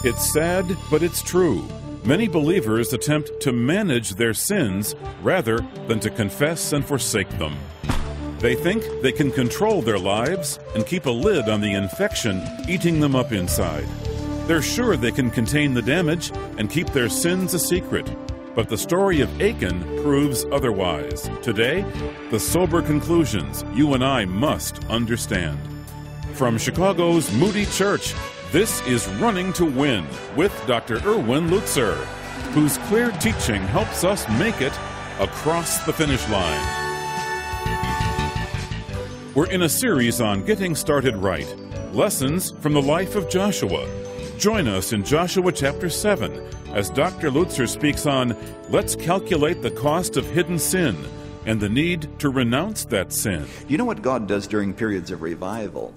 It's sad, but it's true. Many believers attempt to manage their sins rather than to confess and forsake them. They think they can control their lives and keep a lid on the infection eating them up inside. They're sure they can contain the damage and keep their sins a secret. But the story of Achan proves otherwise. Today, the sober conclusions you and I must understand. From Chicago's Moody Church, this is Running to Win with Dr. Erwin Lutzer, whose clear teaching helps us make it across the finish line. We're in a series on getting started right, lessons from the life of Joshua. Join us in Joshua chapter 7 as Dr. Lutzer speaks on let's calculate the cost of hidden sin and the need to renounce that sin. You know what God does during periods of revival?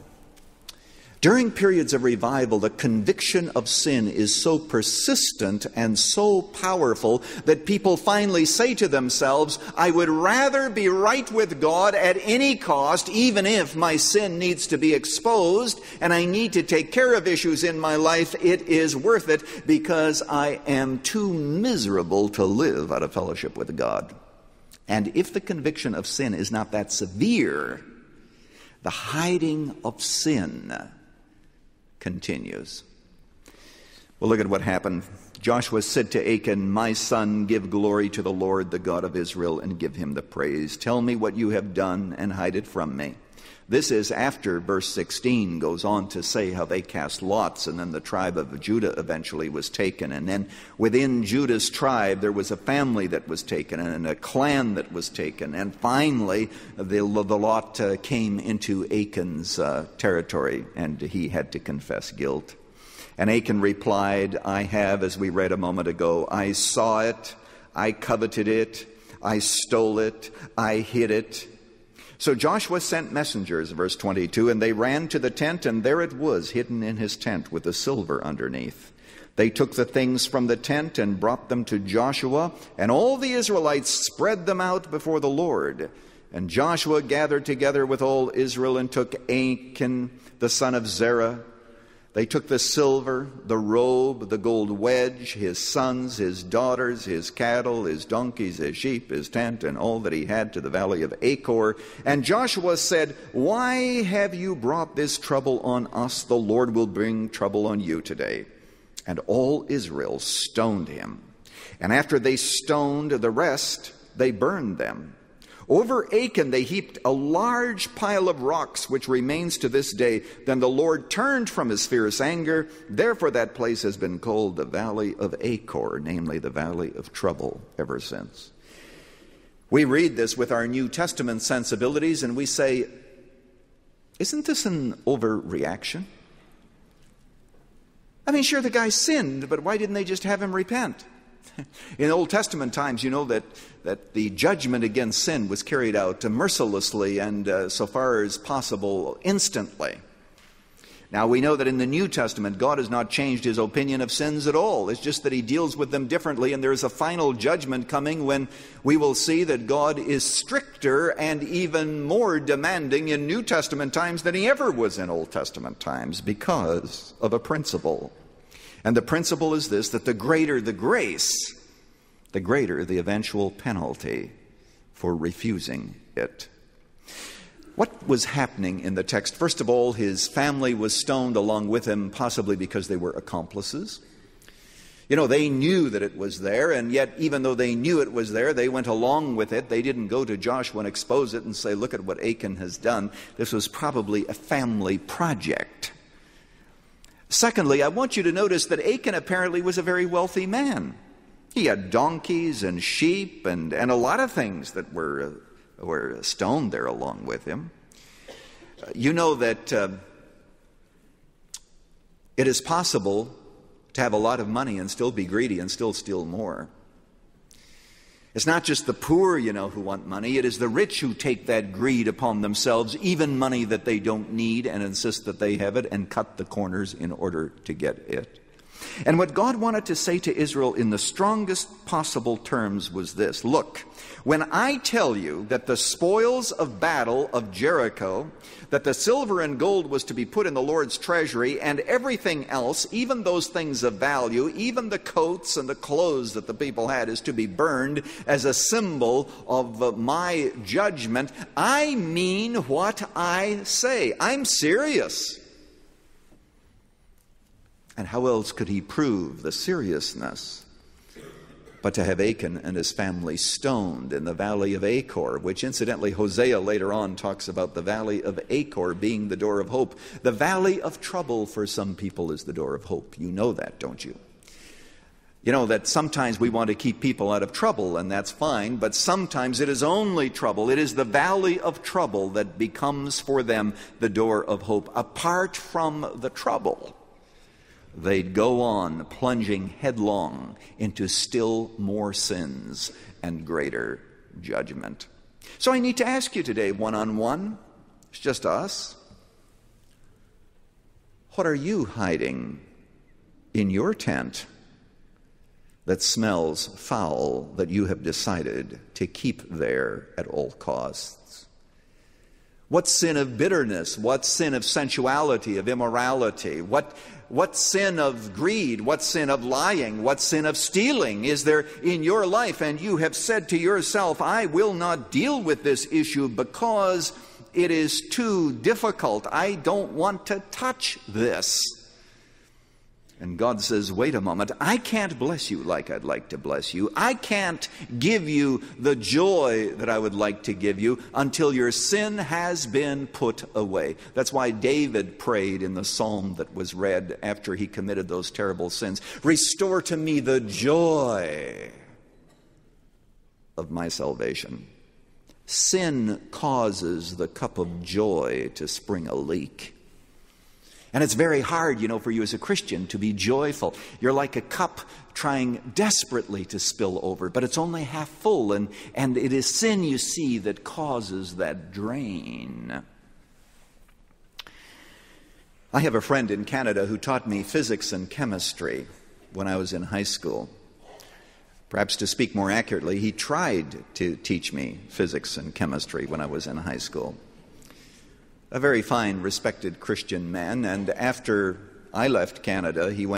During periods of revival, the conviction of sin is so persistent and so powerful that people finally say to themselves, I would rather be right with God at any cost, even if my sin needs to be exposed and I need to take care of issues in my life. It is worth it because I am too miserable to live out of fellowship with God. And if the conviction of sin is not that severe, the hiding of sin continues. Well, look at what happened. Joshua said to Achan, my son, give glory to the Lord, the God of Israel, and give him the praise. Tell me what you have done and hide it from me. This is after verse 16 goes on to say how they cast lots, and then the tribe of Judah eventually was taken. And then within Judah's tribe, there was a family that was taken and a clan that was taken. And finally, the lot came into Achan's territory, and he had to confess guilt. And Achan replied, I have, as we read a moment ago, I saw it, I coveted it, I stole it, I hid it. So Joshua sent messengers, verse 22, and they ran to the tent, and there it was, hidden in his tent with the silver underneath. They took the things from the tent and brought them to Joshua, and all the Israelites spread them out before the Lord. And Joshua gathered together with all Israel and took Achan, the son of Zerah. They took the silver, the robe, the gold wedge, his sons, his daughters, his cattle, his donkeys, his sheep, his tent, and all that he had to the valley of Achor. And Joshua said, why have you brought this trouble on us? The Lord will bring trouble on you today. And all Israel stoned him. And after they stoned the rest, they burned them. Over Achan they heaped a large pile of rocks, which remains to this day. Then the Lord turned from his fierce anger. Therefore that place has been called the Valley of Achor, namely the Valley of Trouble, ever since. We read this with our New Testament sensibilities and we say, isn't this an overreaction? I mean, sure, the guy sinned, but why didn't they just have him repent? In Old Testament times, you know that the judgment against sin was carried out mercilessly and so far as possible instantly. Now we know that in the New Testament, God has not changed his opinion of sins at all. It's just that he deals with them differently, and there is a final judgment coming when we will see that God is stricter and even more demanding in New Testament times than he ever was in Old Testament times because of a principle. And the principle is this, that the greater the grace, the greater the eventual penalty for refusing it. What was happening in the text? First of all, his family was stoned along with him, possibly because they were accomplices. You know, they knew that it was there, and yet even though they knew it was there, they went along with it. They didn't go to Joshua and expose it and say, look at what Achan has done. This was probably a family project. Secondly, I want you to notice that Achan apparently was a very wealthy man. He had donkeys and sheep and a lot of things that were stoned there along with him. You know that it is possible to have a lot of money and still be greedy and still steal more. It's not just the poor, you know, who want money. It is the rich who take that greed upon themselves, even money that they don't need, and insist that they have it and cut the corners in order to get it. And what God wanted to say to Israel in the strongest possible terms was this: look, when I tell you that the spoils of battle of Jericho, that the silver and gold was to be put in the Lord's treasury, and everything else, even those things of value, even the coats and the clothes that the people had, is to be burned as a symbol of my judgment, I mean what I say. I'm serious. And how else could he prove the seriousness but to have Achan and his family stoned in the valley of Achor, which incidentally Hosea later on talks about the valley of Achor being the door of hope. The valley of trouble for some people is the door of hope. You know that, don't you? You know that sometimes we want to keep people out of trouble, and that's fine, but sometimes it is only trouble. It is the valley of trouble that becomes for them the door of hope. Apart from the trouble, they'd go on plunging headlong into still more sins and greater judgment. So I need to ask you today, one-on-one, it's just us, what are you hiding in your tent that smells foul that you have decided to keep there at all costs? What sin of bitterness? What sin of sensuality, of immorality? What sin of greed? What sin of lying? What sin of stealing is there in your life? And you have said to yourself, I will not deal with this issue because it is too difficult. I don't want to touch this. And God says, wait a moment, I can't bless you like I'd like to bless you. I can't give you the joy that I would like to give you until your sin has been put away. That's why David prayed in the psalm that was read after he committed those terrible sins. Restore to me the joy of my salvation. Sin causes the cup of joy to spring a leak. And it's very hard, for you as a Christian to be joyful. You're like a cup trying desperately to spill over, but it's only half full, and it is sin, you see, that causes that drain. I have a friend in Canada who taught me physics and chemistry when I was in high school. Perhaps to speak more accurately, he tried to teach me physics and chemistry when I was in high school. A very fine, respected Christian man, and after I left Canada, he went